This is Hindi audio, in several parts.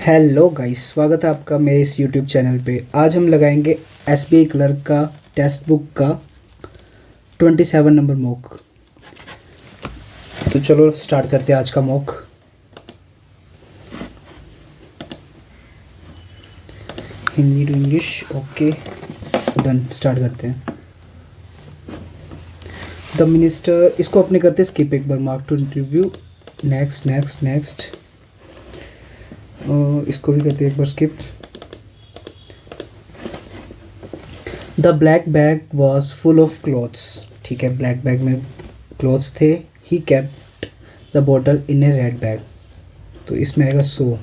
हेलो गाइस, स्वागत है आपका मेरे इस यूट्यूब चैनल पे। आज हम लगाएंगे एसबीआई क्लर्क का टेक्स्ट बुक का 27 नंबर मॉक। तो चलो स्टार्ट करते हैं आज का mock. Hindi to English, okay done. Start करते हैं। द मिनिस्टर, इसको अपने करते स्किप एक बार। Mark to interview, next next next. इसको भी करते हैं एक बार skip. The black bag was full of clothes. ठीक है, ब्लैक बैग में क्लॉथ्स थे। He kept the bottle in a red bag. तो इसमें आएगा सो,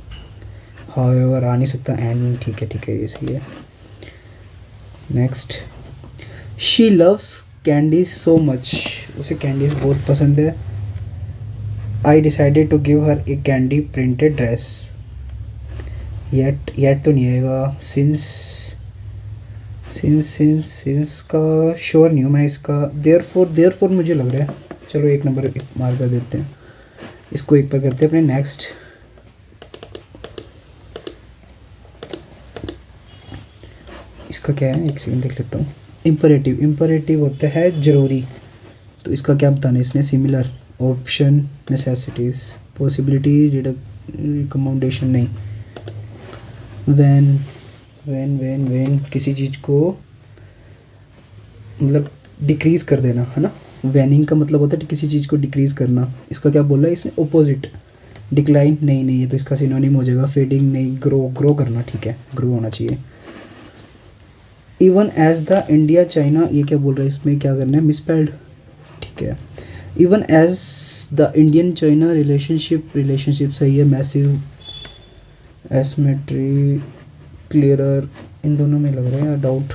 हाउएवर आ नहीं सकता एंड। ठीक है ये सही है। Next, she loves candies so much. उसे कैंडीज बहुत पसंद है। I decided to give her a candy printed dress. Yet तो नहीं आएगा। सिंस का श्योर नहीं हूँ मैं इसका। देयरफॉर मुझे लग रहा है। चलो एक नंबर एक मार कर देते हैं। इसको एक पर करते हैं अपने। नेक्स्ट, इसका क्या है, एक सेकंड देख लेता हूँ। इम्परेटिव होता है ज़रूरी। तो इसका क्या बताना है इसने। Similar, option, necessities, possibility, recommendation नहीं। वैन किसी चीज़ को मतलब डिक्रीज़ कर देना है ना। वैनिंग का मतलब होता है किसी चीज़ को डिक्रीज़ करना। इसका क्या बोला है इसने, ओपोजिट। डिक्लाइन नहीं ये तो इसका सिनोनिम हो जाएगा। फेडिंग नहीं। ग्रो करना, ठीक है, ग्रो होना चाहिए। Even as the India China, ये क्या बोल रहा है इसमें, क्या करना है, मिसपेल्ड। ठीक है, even as the Indian China relationship सही है। मैसिव, एसमेट्री, क्लियरर, इन दोनों में लग रहा है डाउट।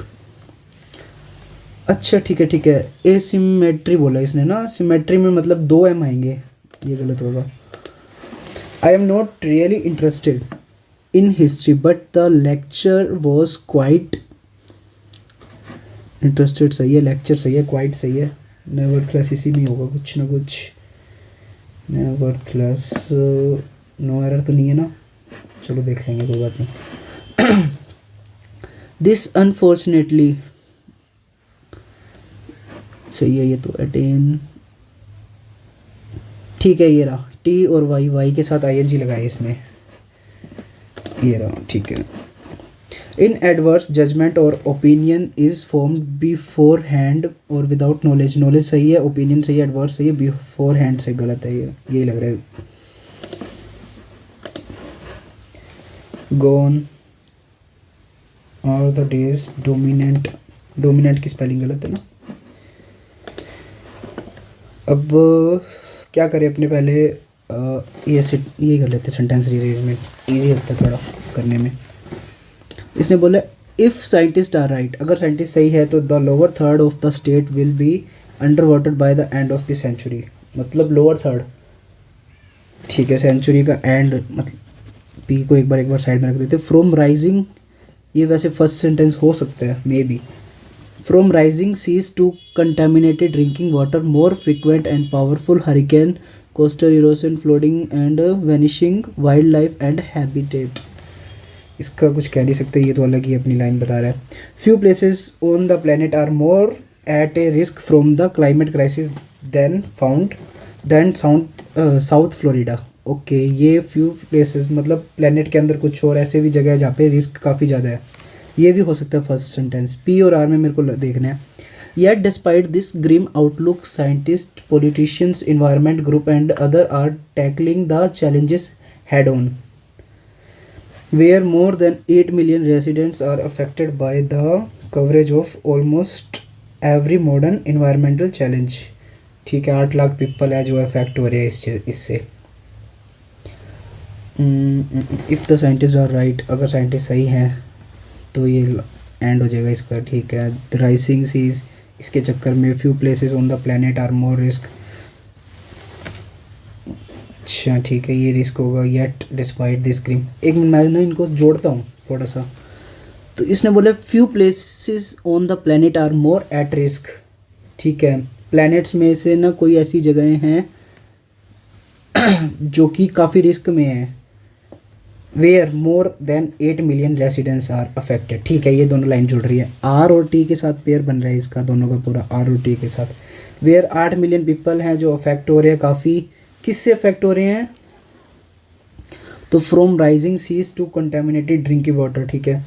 अच्छा ठीक है। एसिमेट्री बोला इसने ना। सिमेट्री में मतलब 2 एम आएंगे, ये गलत होगा। I am not really interested in history but the lecture was quite. Interested सही है, लेक्चर सही है, क्वाइट सही है। नेवरथलेस इसी में होगा कुछ ना कुछ। नेवरथलेस, नो एरर तो नहीं है ना। चलो देख लेंगे, कोई बात नहीं। दिस अनफॉर्चुनेटली सही है ये तो। अटेन, ठीक है ये रहा। टी और वाई के साथ आई एन जी लगाई इसने, ये रहा। ठीक है। इन एडवर्स जजमेंट और opinion is formed before hand और विदाउट नॉलेज। नॉलेज सही है, ओपिनियन सही है, एडवर्स सही है, बिफोर हैंड से गलत है। ये यही लग रहा है। गॉन और द डेज, डोमिनेंट की स्पेलिंग गलत है ना। अब क्या करें अपने पहले, ये कर लेते सेंटेंस रीअरेंजमेंट, ईजी लगता है थोड़ा करने में। इसने बोला इफ़ साइंटिस्ट आर राइट, अगर साइंटिस्ट सही है तो the lower third of the state will be under water by the end of the century. मतलब लोअर थर्ड, ठीक है, सेंचुरी का एंड, मतलब पी को एक बार साइड में रख देते। फ्रॉम राइजिंग, ये वैसे फर्स्ट सेंटेंस हो सकता है may be. From rising seas to contaminated drinking water, more frequent and powerful hurricane, coastal erosion, flooding and vanishing wildlife and habitat. इसका कुछ कह नहीं सकते, ये तो अलग ही अपनी लाइन बता रहा है। Few places on the planet are more at a risk from the climate crisis than South Florida. Okay, ये फ्यू प्लेसेस मतलब प्लेनेट के अंदर कुछ और ऐसे भी जगह है जहाँ पे रिस्क काफ़ी ज़्यादा है। ये भी हो सकता है फर्स्ट सेंटेंस। पी और आर में मेरे को देखना है। Yet despite this grim outlook, scientist, politicians, environment group and other are tackling the challenges head on. Where more than 8 million residents are affected by the coverage of almost every modern environmental challenge। ठीक है, 8 लाख पीपल है जो अफेक्ट हो रहे हैं इससे। If the scientist are right, अगर साइंटिस्ट सही हैं तो ये एंड हो जाएगा इसका। ठीक है, द राइजिंग सीज, इसके चक्कर में few places on the planet are more risk. अच्छा ठीक है, ये रिस्क होगा। येट डिस्पाइट दिस क्रीम, एक मिनट मैं ना इनको जोड़ता हूँ थोड़ा सा। तो इसने बोला few places on the planet are more at risk. ठीक है, प्लैनेट्स में से ना कोई ऐसी जगहें हैं जो कि काफ़ी रिस्क में हैं। Where more than 8 million residents are affected. ठीक है, ये दोनों लाइन जुड़ रही है, आर और टी के साथ पेयर बन रहा है इसका, दोनों का पूरा आर और टी के साथ। वेयर 8 मिलियन पीपल हैं जो अफेक्ट हो रहे हैं, काफ़ी किससे अफेक्ट हो रहे हैं, तो from rising seas to contaminated drinking water. ठीक है,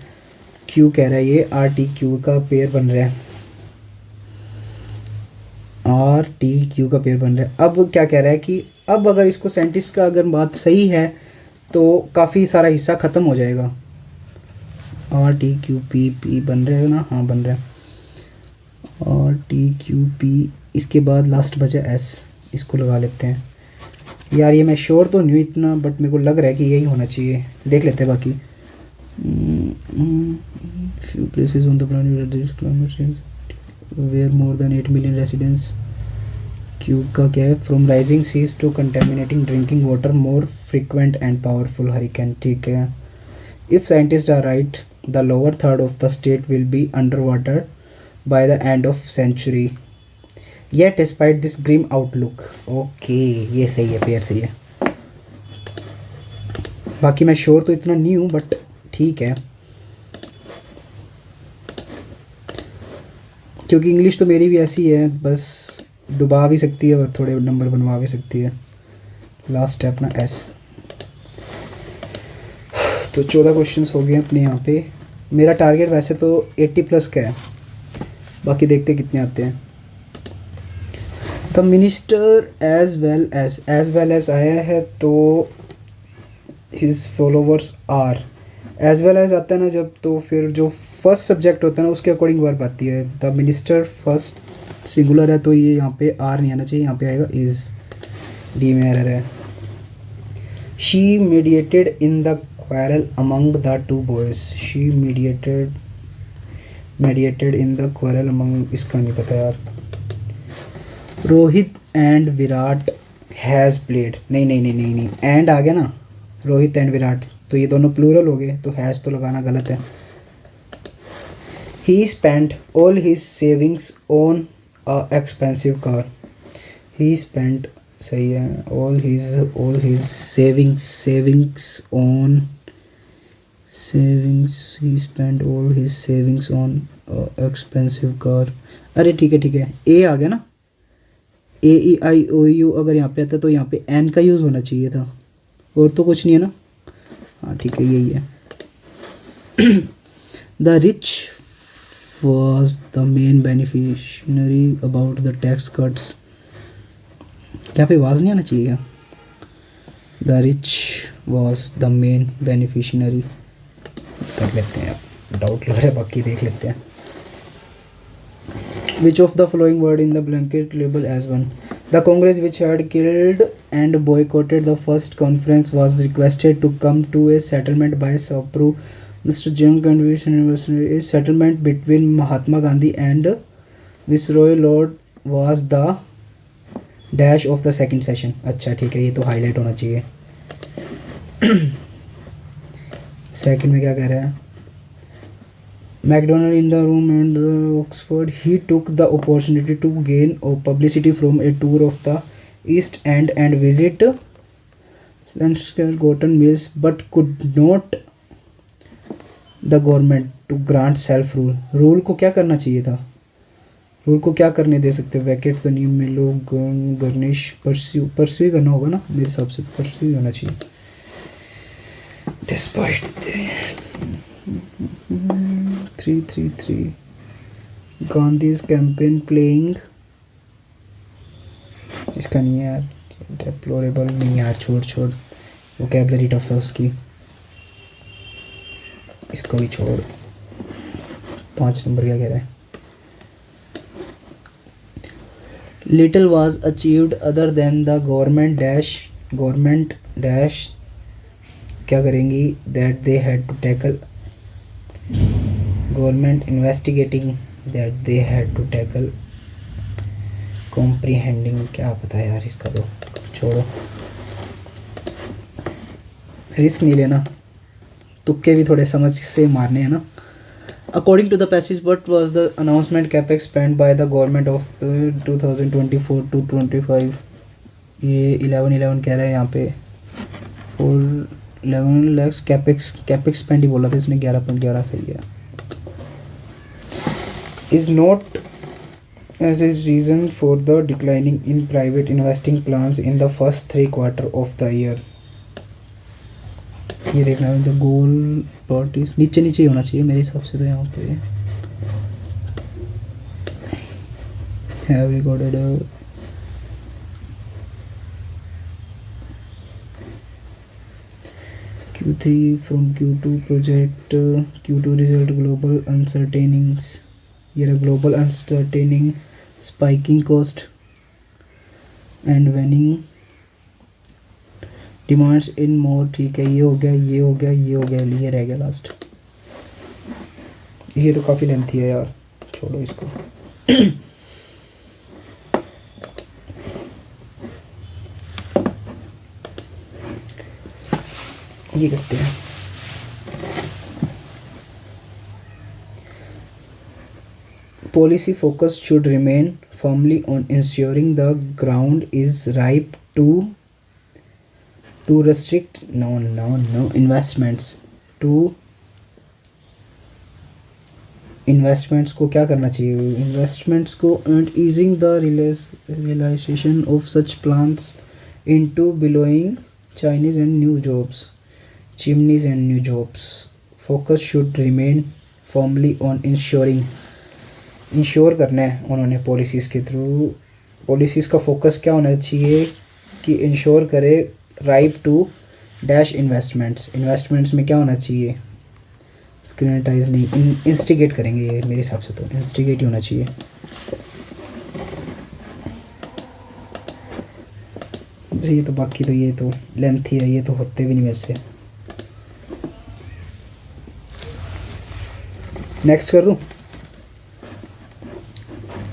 क्यू कह रहा है, ये आर टी क्यू का पेयर बन रहा है, आर टी क्यू का पेयर बन रहा है। अब क्या कह रहा है कि अब अगर इसको साइंटिस्ट का अगर बात सही है तो काफ़ी सारा हिस्सा ख़त्म हो जाएगा। Are T Q P P बन रहा है ना, हाँ बन रहा है, आर टी क्यू पी, इसके बाद लास्ट बचा एस, इसको लगा लेते हैं। यार ये मैं श्योर तो नहीं हूँ इतना, बट मेरे को लग रहा है कि यही होना चाहिए, देख लेते हैं बाकी। Few places on the planet climate change where more than 8 million residents. Q का क्या है, from rising seas to contaminating drinking water more frequent and powerful hurricane. ठीक है, if scientist are right the lower third of the state will be under water by the end of century yet despite this grim outlook. Okay, ये सही है, पेयर सही है। बाकी मैं श्योर तो इतना नहीं हूँ, बट ठीक है, क्योंकि इंग्लिश तो मेरी भी ऐसी है, बस डुबा भी सकती है और थोड़े नंबर बनवा भी सकती है। लास्ट स्टेप ना एस। तो 14 क्वेश्चंस हो गए अपने यहाँ पे। मेरा टारगेट वैसे तो 80 प्लस का है, बाकी देखते कितने आते हैं। The minister as well as आया है, तो his followers are, as well as आता है ना जब, तो फिर जो फर्स्ट सब्जेक्ट होता है ना उसके अकॉर्डिंग वर्ब आती है। द मिनिस्टर फर्स्ट सिंगुलर है, तो ये यहाँ पे आर नहीं आना चाहिए, यहाँ पे आएगा इज, डी में एरर है। She mediated in the quarrel among the two boys, she mediated in the quarrel among, इसका नहीं पता यार। Rohit and Virat has played, नहीं, एंड आ गया ना, रोहित एंड विराट, तो ये दोनों प्लूरल हो गए, तो हैज़ तो लगाना गलत है। ही spent all his savings on a expensive car, he spent, सही है, all his savings on, he spent all his savings on expensive car. अरे ठीक है, ए आ गया ना, ए ई आई ओ यू अगर यहाँ पे आता तो यहाँ पे एन का यूज़ होना चाहिए था, और तो कुछ नहीं है ना, हाँ ठीक है, यही है। The rich was the main beneficiary about the tax cuts, यहाँ पे आवाज़ नहीं आना चाहिए क्या? The rich was the main beneficiary कर लेते हैं, डाउट लग रहा है, बाकी देख लेते हैं। Which of the following word in the blanket label as one? The Congress which had killed and boycotted the first conference was requested to come to a settlement by Sapru Mr. Jung Convention University. A settlement between Mahatma Gandhi and Viceroy Lord was the dash of the second session. अच्छा ठीक है, ये तो हाईलाइट होना चाहिए। सेकंड में क्या कह रहा है? McDonald in the room and Oxford, he took the opportunity to gain publicity from a tour of the East End and visit Gorton Mills, but could not the government to grant self rule. Rule को क्या करना चाहिए था? रूल को क्या करने दे सकते? वैकेट तो नहीं, मिलो, गर्निश, परस्यू करना होगा ना, मेरे हिसाब से परस्यू होना चाहिए। Despite 333 Gandhi's campaign playing, इसका नहीं है यार, डेप्लोरेबल नहीं यार, छोड़, वोकैबुलरी टफ है उसकी, इसको भी छोड़। 5 नंबर क्या कह रहा है? Little was achieved other than the government dash क्या करेंगी? That they had to tackle government investigating that they had to tackle comprehending, क्या पता है यार, इसका तो छोड़ो, रिस्क नहीं लेना, तुक्के भी थोड़े समझ से मारने हैं ना। According to the passage, what was the announcement capex spent by the government of the 2024 to 25? ये 11 कह रहा है यहाँ पे, 11 lakhs कैपेक्स स्पेंड ही बोला था इसने, 11.11 सही है। Is not as a reason for the declining in private investing plans in the first 3 quarter of the year. ये देखना है द गोल पार्टीज नीचे नीचे ही होना चाहिए मेरे हिसाब से, तो यहाँ पे have recorded Q3 from Q2 project Q2 result global uncertainties, ये रहा global uncertaining, spiking cost and waning demands in more, ठीक है। ये हो गया, ये हो गया, ये हो गया, ये रह गया लास्ट। ये तो काफ़ी लेंथी है यार, छोड़ो इसको। ये करते हैं, policy focus should remain firmly on ensuring the ground is ripe to restrict no investments को क्या करना चाहिए, investments को and easing the realization of such plans into billowing chimneys and new jobs. Focus should remain firmly on ensure करना है उन्होंने पॉलिसीज़ के थ्रू। पॉलिसीज़ का फोकस क्या होना चाहिए कि इंश्योर करे राइप टू डैश इन्वेस्टमेंट्स में क्या होना चाहिए, स्क्रीनटाइज नहीं, इंस्टिगेट करेंगे ये मेरे हिसाब से, तो इंस्टिगेट ही होना चाहिए। ये तो बाकी तो ये तो लेंथ ही है, ये तो होते भी नहीं मेरे से। नेक्स्ट कर दूँ,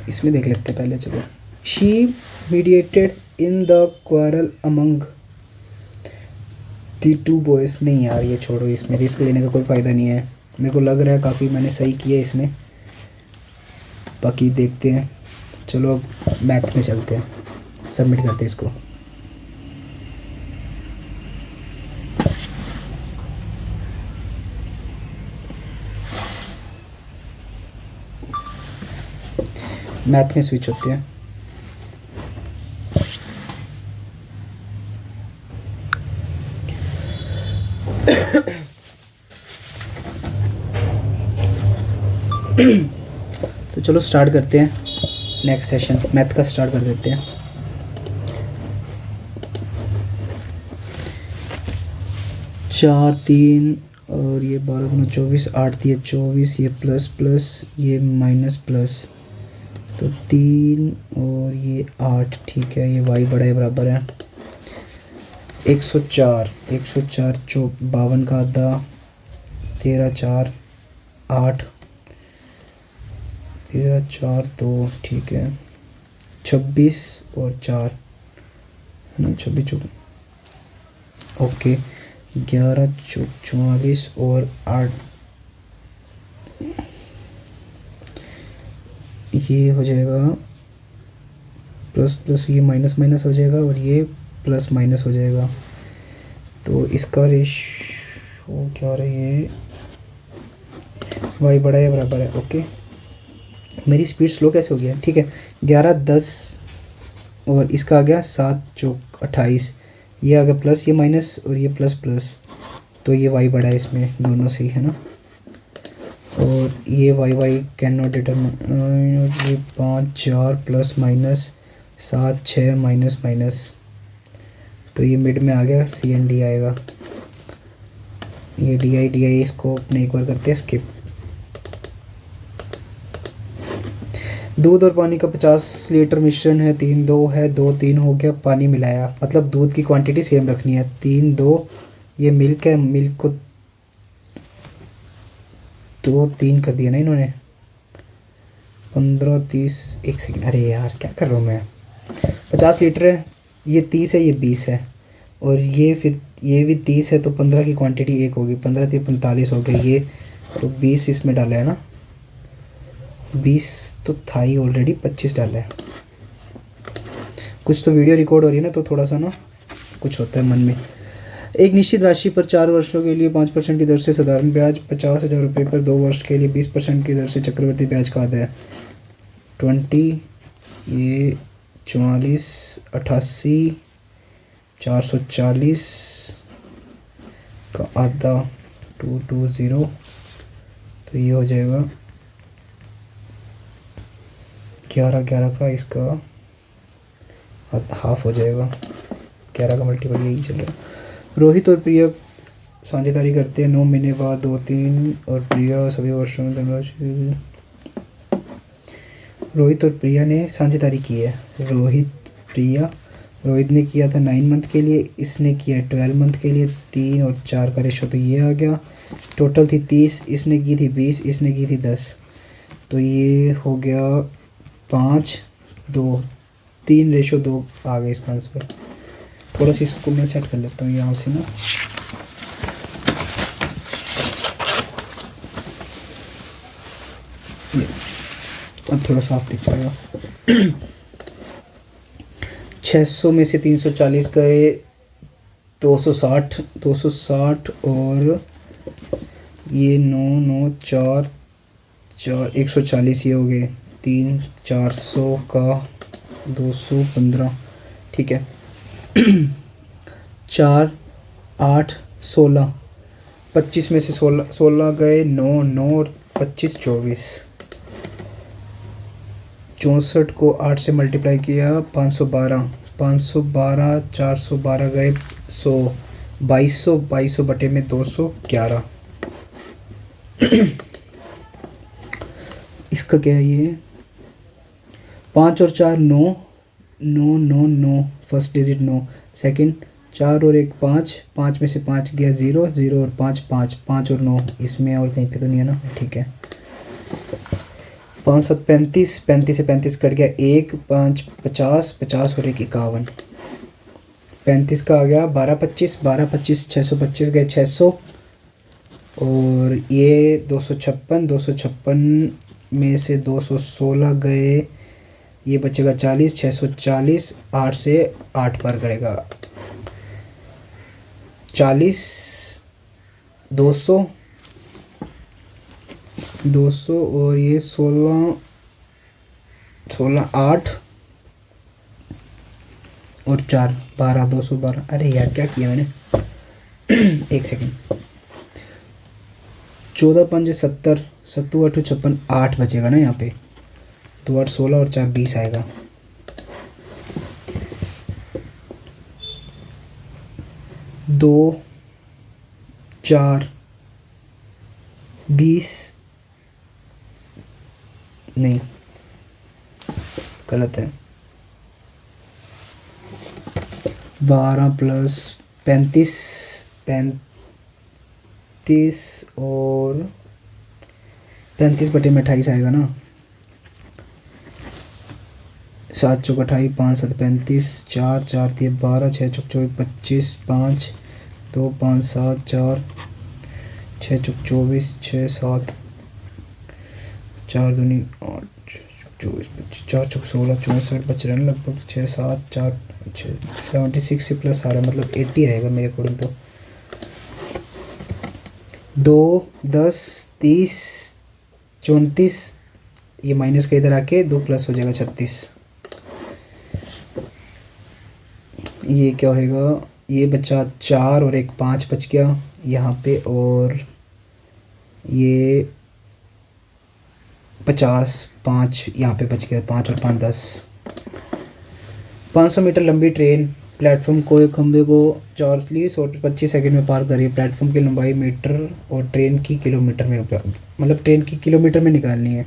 इसमें देख लेते हैं पहले, चलो। She mediated in the quarrel among the 2 boys, नहीं यार ये छोड़ो, इसमें रिस्क लेने का कोई फ़ायदा नहीं है। मेरे को लग रहा है काफ़ी मैंने सही किया इसमें, बाकी देखते हैं। चलो अब मैथ में चलते हैं, सबमिट करते हैं इसको। मैथ में स्विच होते हैं। तो चलो स्टार्ट करते हैं नेक्स्ट सेशन, मैथ का स्टार्ट कर देते हैं। चार 3 और ये 12 दूना 24, 8 दिए 24, ये प्लस प्लस ये माइनस प्लस, तो 3 और ये 8, ठीक है। ये y बड़ा है बराबर है 104 52 का आधा 13 4 8 13 4 2, ठीक है। 26 और 4 है ना, 26 ओके। 11 44 और 8, ये हो जाएगा प्लस प्लस, ये माइनस माइनस हो जाएगा और ये प्लस माइनस हो जाएगा, तो इसका रेशो क्या रही है, y बड़ा है बराबर है, ओके। मेरी स्पीड स्लो कैसे हो गया, ठीक है। 11 10 और इसका आ गया 7 चौक 28, ये आ गया प्लस ये माइनस और ये प्लस प्लस, तो ये y बड़ा है इसमें दोनों से ही, है ना। और ये y कैन नॉट डिटरमाइन, ये 5 4 प्लस माइनस 7 6 माइनस माइनस, तो ये मिड में आ गया, सी एन डी आएगा। ये डी आई इसको अपने एक बार करते हैं स्किप। दूध और पानी का 50 लीटर मिश्रण है, 3 2 है, 2 3 हो गया, पानी मिलाया, मतलब दूध की क्वांटिटी सेम रखनी है। 3 2, ये मिल्क है, मिल्क को 2 3 कर दिया ना इन्होंने, 15 30, 1 सेकेंड, अरे यार क्या कर रहा हूँ मैं। 50 लीटर है, ये 30 है, ये 20 है, और ये फिर ये भी 30 है, तो 15 की क्वांटिटी 1 होगी, 15 3 45 हो गया ये, तो 20 इसमें डाला है ना, 20 तो था ही ऑलरेडी, 25 डाला है। कुछ तो वीडियो रिकॉर्ड हो रही है ना, तो थोड़ा सा ना कुछ होता है मन में। एक निश्चित राशि पर 4 वर्षों के लिए 5% की दर से साधारण ब्याज, 50,000 रुपये पर 2 वर्ष के लिए 20% की दर से चक्रवृद्धि ब्याज का आधा है। 20 ये 44 88 440 का आधा 220, तो ये हो जाएगा 11 का, इसका हाफ हो जाएगा। 11 का मल्टीपल यही चल रहा है। रोहित और प्रिया साझेदारी करते हैं 9 महीने बाद 2-3, और प्रिया सभी वर्षों में धनराशि। रोहित और प्रिया ने साझेदारी की है। रोहित ने किया था 9 मंथ के लिए, इसने किया 12 मंथ के लिए। 3 और 4 का रेशो तो ये आ गया। टोटल थी 30, इसने की थी 20, इसने की थी 10, तो ये हो गया 5-2, 3:2 आ गया इसका आंसर। थोड़ा सा इसको मैं सेट कर लेता हूँ यहाँ से ना। अब थोड़ा साफ दिख जाएगा। 600 में से 340 गए, 260 और ये 9 4 140 ये हो गए। 3 400 का 215, ठीक है। 4 8 16, 25 में से 16 गए, 9 और 25 24। 64 को 8 से मल्टीप्लाई किया 512, 412 गए 100, 2200 बटे में 211। इसका क्या है ये? 5 और 4 9 9 9 9, फर्स्ट डिजिट 9, सेकंड 4 और 1 5, 5 में से 5 गया 0 0 और 5 5, 5 और 9 इसमें और कहीं पे तो नहीं है ना, ठीक है। 5 7 35, 35 से 35 कट गया 1, 5 50, 50 और 1 51। 35 का आ गया 12 25, 12 25 625 गए 600, और ये 256 में से 216 गए, ये बचेगा 40, 640, 8 से 8 पर करेगा 40, 200 और ये 16 8 और 4 12, 212। अरे यार क्या किया मैंने, एक सेकेंड। 14 5 70, 7 8 56, 8 बचेगा ना यहाँ पे। 2 8 16 और 4 20 आएगा। दो 4 20, नहीं गलत है। 12 प्लस 35 और 35 बटे में 28 आएगा ना। 7 चौक 28, 5 7 35, 4 4 3 12, 6 चौक 24 25, 5 2 5 7 4, 6 चौक 24, 6 7 4 दूनी 8, 24 25, 4 चौक 16 64 बच रहे हैं लगभग। 6 7 4 76 से प्लस आ रहा है, मतलब 80 आएगा मेरे अकॉर्डिंग तो। 2 10 30 34, ये माइनस का इधर आके 2 प्लस हो जाएगा 36। ये क्या होएगा, ये बचा 4 और 1 5 बच गया यहाँ पे, और ये 50 5 यहाँ पे बच गया, 5 और 5 10। 500 मीटर लंबी ट्रेन प्लेटफॉर्म को एक खंभे को 40 और 25 सेकंड में पार करिए। प्लेटफॉर्म की लंबाई मीटर और ट्रेन की किलोमीटर में, मतलब ट्रेन की किलोमीटर में निकालनी है।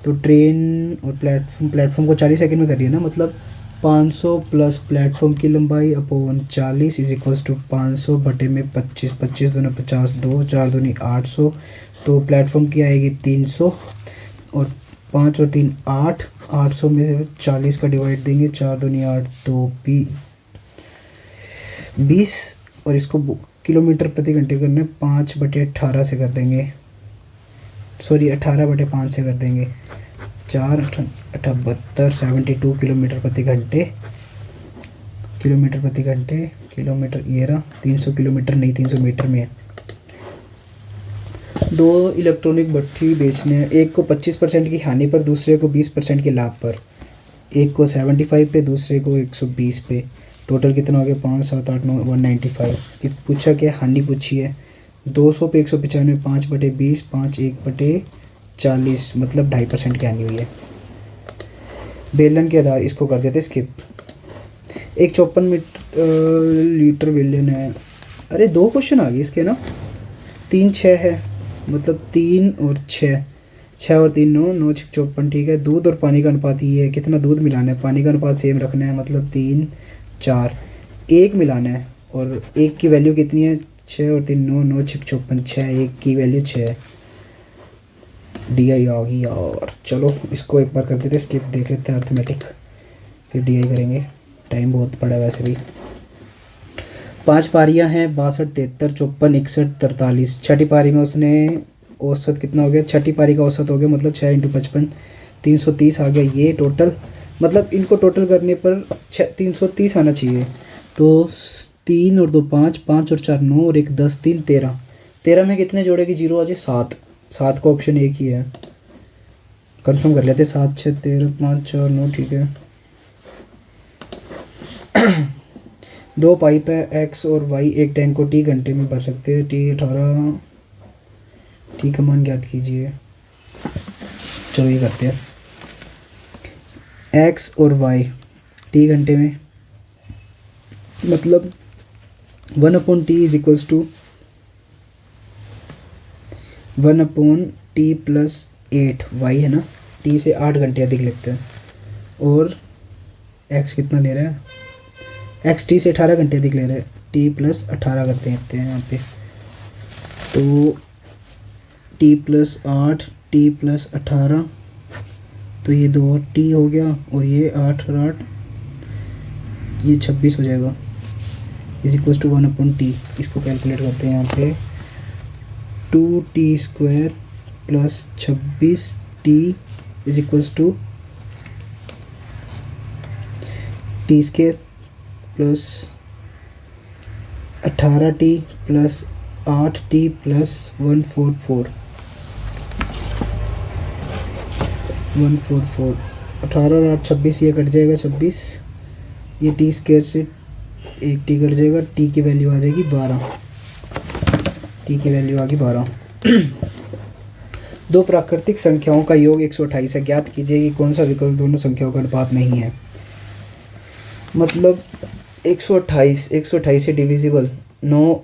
तो ट्रेन और प्लेटफॉर्म को 40 सेकंड में करिए ना, मतलब 500 प्लस प्लेटफॉर्म की लंबाई अपॉन 40 इज इक्वल्स टू 500 बटे में 25, 25 दूना 50, 2 4 दूनी 800। तो प्लेटफॉर्म की आएगी 300, और 5 और 3 8, 800 में 40 का डिवाइड देंगे, 4 दूनी 8 2 20, और इसको किलोमीटर प्रति घंटे करना 5 बटे 18 से कर देंगे, सॉरी 18 बटे 5 से कर देंगे। 4 72 72 किलोमीटर प्रति घंटे किलोमीटर, ये रहा 300 किलोमीटर नहीं 300 मीटर में है। 2 इलेक्ट्रॉनिक भट्ठी बेचने हैं, एक को 25% की हानि पर, दूसरे को 20% के लाभ पर। एक को 75 पे, दूसरे को 120 पे। टोटल कितना हो गया? 5 7 8 9 195। पूछा क्या? हानि पूछी है। 200 पे 195, 5/20, 5 1/40, मतलब 2.5% की हानि हुई है। बेलन के आधार इसको कर देते स्किप। एक 54 लीटर बेलन है। अरे 2 क्वेश्चन आ गए इसके ना। 3 6 है, मतलब 3 और 6, 6 और 3 9, 9 6 54, ठीक है। दूध और पानी का अनुपात ये है, कितना दूध मिलाना है, पानी का अनुपात सेम रखना है, मतलब 3 4। एक मिलाना है और एक की वैल्यू कितनी है? 6 और 3 9, 9 6 54, 6, एक की वैल्यू 6। डी आई आ गई यार। चलो इसको एक बार कर देते स्किप, देख लेते हैं अर्थमेटिक, फिर डी आई करेंगे। टाइम बहुत पड़ा है वैसे भी। 5 पारियां हैं, 62 73 54 61 43। छठी पारी में उसने औसत कितना हो गया? छठी पारी का औसत हो गया, मतलब 6 × 55 330 आ गया। ये टोटल, मतलब इनको टोटल करने पर 330 आना चाहिए। तो 3 और 2 5, 5 और 4 9 और 1 10, 3 13। 13 में कितने जोड़ेगी? 0 आ जाए 7। 7 का ऑप्शन एक ही है, कंफर्म कर लेते। 7 6 13 5 4 9, ठीक है। 2 पाइप है, एक्स और वाई एक टैंक को टी घंटे में भर सकते हैं। टी 18, टी का मान ज्ञात कीजिए। चलो ये करते हैं। एक्स और वाई टी घंटे में, मतलब 1/t is equals to 1/t plus 8। Y है ना, टी से 8 घंटे अधिक लगते हैं। और एक्स कितना ले रहा है? एक्स टी से 18 घंटे अधिक ले रहे हैं। टी प्लस 18 करते हैं यहाँ पे, तो टी प्लस 8, टी प्लस 18, तो ये 2 टी हो गया, और ये 8 और 8, ये 26 हो जाएगा, इज इक्वल टू 1/t। इसको कैलकुलेट करते हैं यहाँ पे। 2t² plus 26t is equals to t² प्लस 18t प्लस 8t प्लस 144। 18 और 8 26, ये कट जाएगा 26। ये t² से एक t कट जाएगा, t की वैल्यू आ जाएगी 12। t की वैल्यू आ गई 12। दो प्राकृतिक संख्याओं का योग 128 है, ज्ञात कीजिए कि कौन सा विकल्प दोनों संख्याओं का अनुपात नहीं है। मतलब 128 से डिविजिबल 9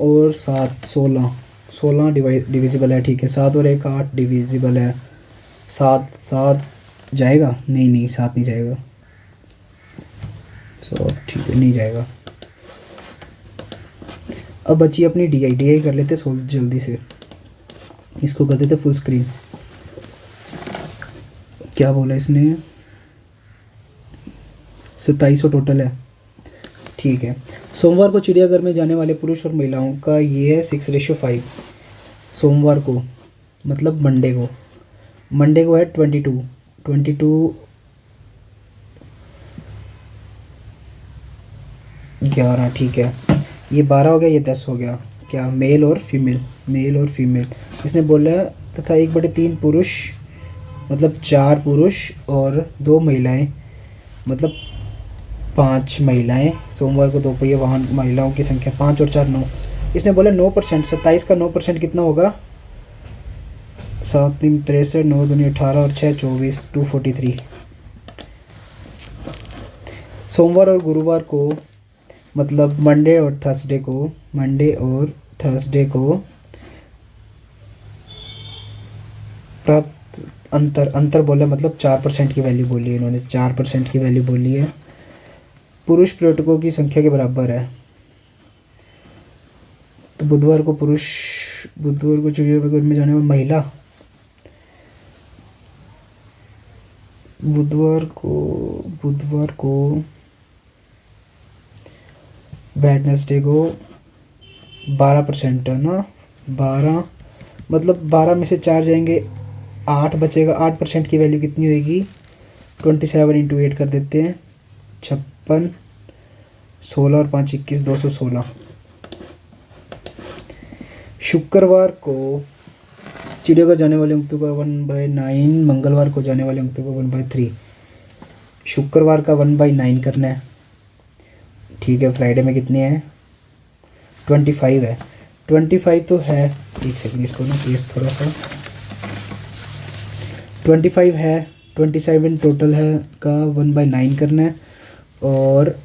और 7 16 डिविजिबल है, ठीक है। 7 और 1 8 डिविजिबल है। 7 जाएगा? नहीं 7 नहीं जाएगा। ठीक है, नहीं जाएगा। अब बची अपनी डी आई कर लेते सोल्व जल्दी से। इसको कर देते फुल स्क्रीन। क्या बोला इसने? 2700 टोटल है, ठीक है। सोमवार को चिड़ियाघर में जाने वाले पुरुष और महिलाओं का ये है 6:5। सोमवार को मतलब मंडे को है 22 11, ठीक है। ये 12 हो गया, ये 10 हो गया। क्या? मेल और फीमेल। इसने बोला तथा 1/3 पुरुष, मतलब 4 पुरुष और 2 महिलाएं, मतलब 5 महिलाएं। सोमवार को 2 पहिए वाहन महिलाओं की संख्या 5 और 4 9। इसने बोला 9%। 27 का 9% कितना होगा? 7 3 63, 9 2 18 और 6 24, 243। सोमवार और गुरुवार को, मतलब मंडे और थर्सडे को प्राप्त अंतर बोला, मतलब 4% की वैल्यू बोली है इन्होंने। 4% की वैल्यू बोली है। पुरुष पर्यटकों की संख्या के बराबर है। तो बुधवार को चिड़ियाघर में जाने वाली महिला, बुधवार को वेडनेसडे को 12% है ना। 12 मतलब 12 में से 4 जाएंगे, 8 बचेगा। 8% की वैल्यू कितनी होगी? 27 × 8 कर देते हैं, 56 16 और 5 21, 216। शुक्रवार को चिड़ियाघर जाने वाले अंकों का 1/9, मंगलवार को जाने वाले अंकों का 1/3। शुक्रवार का 1/9 करना है, ठीक है। फ्राइडे में कितने हैं? 25 है। 25 तो है, एक सेकंड इसको ना प्लीज़ थोड़ा सा। 25 है, 27 टोटल है का 1/9 करना है। और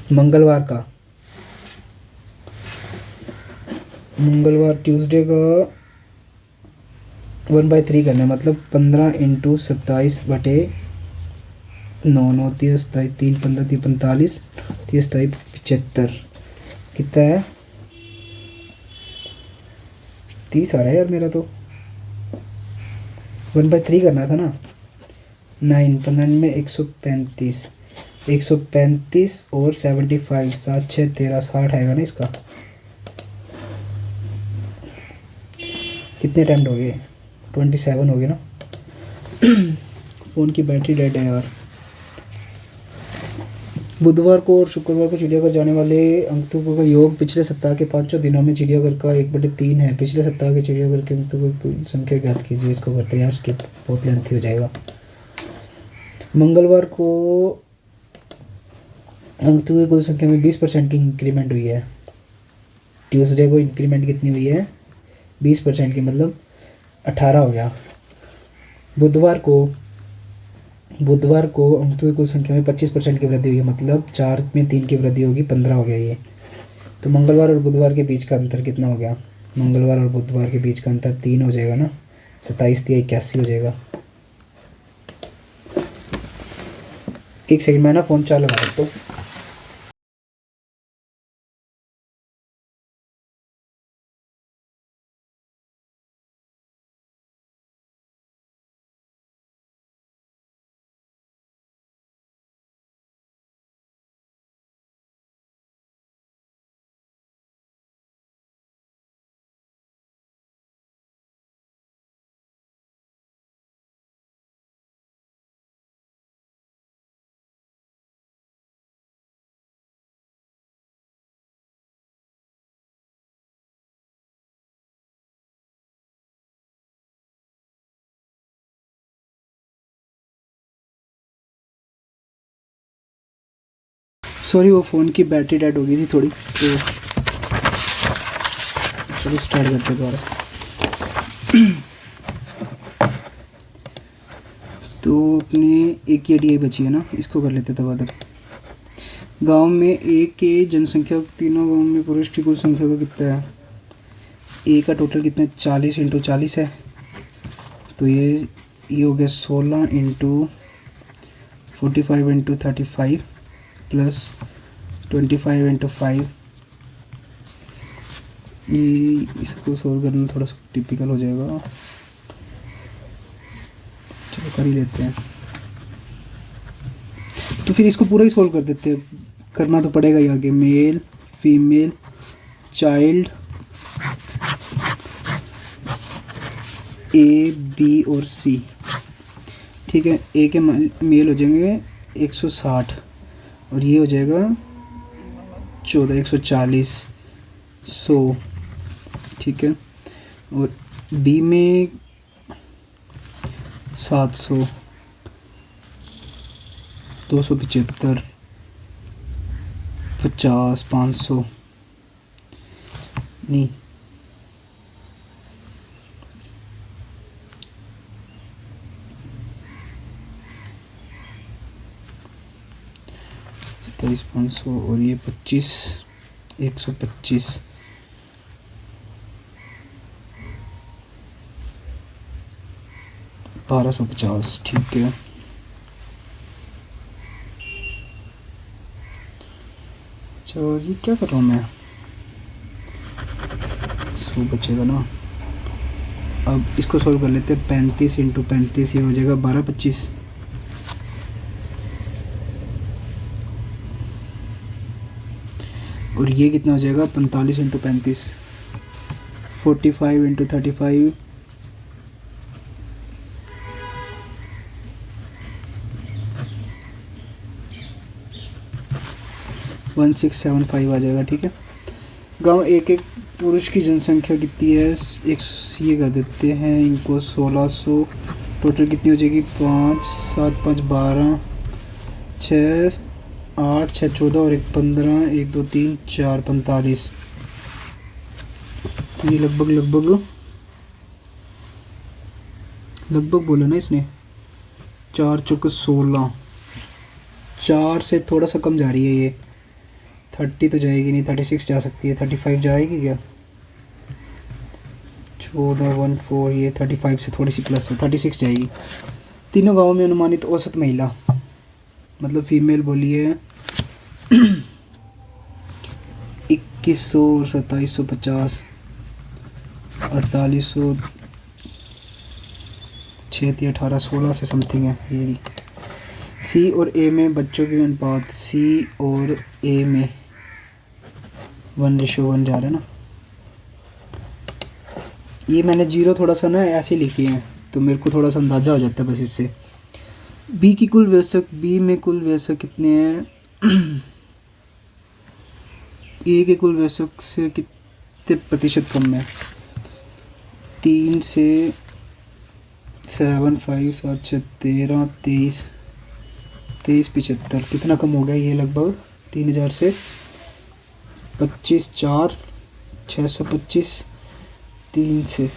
मंगलवार ट्यूसडे का 1/3 करना है, मतलब 15 × 27/9, 9 30 27 3 15 3 45 30 27 75। कितना है? 30 आ रहा है यार मेरा तो। 1/3 करना था ना। 9 15 में 135, 135 और 75, 7 6 13 60 आएगा ना इसका। कितने अटैम्प्ट हो गए? 27 हो गए ना। फ़ोन की बैटरी डेड है यार। बुधवार को और शुक्रवार को चिड़ियाघर जाने वाले अंकों का योग पिछले सप्ताह के 5 दिनों में चिड़ियाघर का 1/3 है। पिछले सप्ताह के चिड़ियाघर के अंकों की संख्या ज्ञात कीजिए। इसको करते हैं यार, स्किप बहुत लेंथी हो जाएगा। मंगलवार को अंकों की कुल संख्या में 20% की इंक्रीमेंट हुई है। ट्यूसडे को इंक्रीमेंट कितनी हुई है? 20% की, मतलब 18 हो गया। बुधवार को अंकों की कुल संख्या में 25% की वृद्धि हुई है, मतलब 4 में 3 की वृद्धि होगी, 15 हो गया ये। तो मंगलवार और बुधवार के बीच का अंतर कितना हो गया? मंगलवार और बुधवार के बीच का अंतर 3 हो जाएगा ना। 27 3 81 हो जाएगा। एक सेकंड में ना फ़ोन चालू लगा सकता हूँ। सॉरी, वो फ़ोन की बैटरी डेड हो गई थी थोड़ी, तो चलो स्टार्ट करते दोबारा। तो अपने एक ये डी बची है ना, इसको कर लेते तब तक। गांव में एक के जनसंख्या, तीनों गांव में पुरुष की कुल संख्या का कितना है? ए का टोटल कितना है? 40 × 40 है। तो ये हो गया 16 × 45 × 35 प्लस 25 × 5। ये इसको सोल्व करना थोड़ा सा टिपिकल हो जाएगा, चलो कर ही लेते हैं। तो फिर इसको पूरा ही सोल्व कर देते हैं, करना तो पड़ेगा ही आगे। Male female child A B और सी, ठीक है। ए के मेल हो जाएंगे 160 और ये हो जाएगा 14, 140, 100, ठीक है। और बी में 700, 275, 50, 500 नहीं, 27,500 और ये 25, 125, 1250, ठीक है। अच्छा, ये क्या कर रहा हूँ मैं? 100 बचेगा ना। अब इसको सॉल्व कर लेते हैं। 35 × 35, ये हो जाएगा 12 25। और ये कितना हो जाएगा? 45 × 35, 45 × 35, 45 1675 आ जाएगा, ठीक है। गांव एक एक पुरुष की जनसंख्या कितनी है, एक ये कर देते हैं इनको 1600। टोटल कितनी हो जाएगी, 5 7 5 12 6 8 6 14 और 1 15 1 2 3 4 45। तो ये लगभग बोला ना इसने, 4 चौके 16, 4 से थोड़ा सा कम जा रही है ये, 30 तो जाएगी नहीं, 36 जा सकती है, 35 जाएगी क्या, 14 1 4, ये 35 से थोड़ी सी प्लस है, 36 जाएगी। तीनों गांवों में अनुमानित औसत महिला, मतलब फीमेल बोली है 2100 और 2750, 4800, 6 18 16 से समथिंग है ये। सी और ए में बच्चों के अनुपात, सी और ए में 1:1 जा रहा है ना। ये मैंने जीरो थोड़ा सा ना ऐसे लिखी है तो मेरे को थोड़ा सा अंदाज़ा हो जाता है बस इससे। बी की कुल वयस्क, बी में कुल वयस्क कितने हैं, ए के कुल वयस्क से कितने प्रतिशत कम है, 3 से 7 5 7 6 13 23 23 75, कितना कम हो गया ये, लगभग 3000 से 25 4 625, 3 से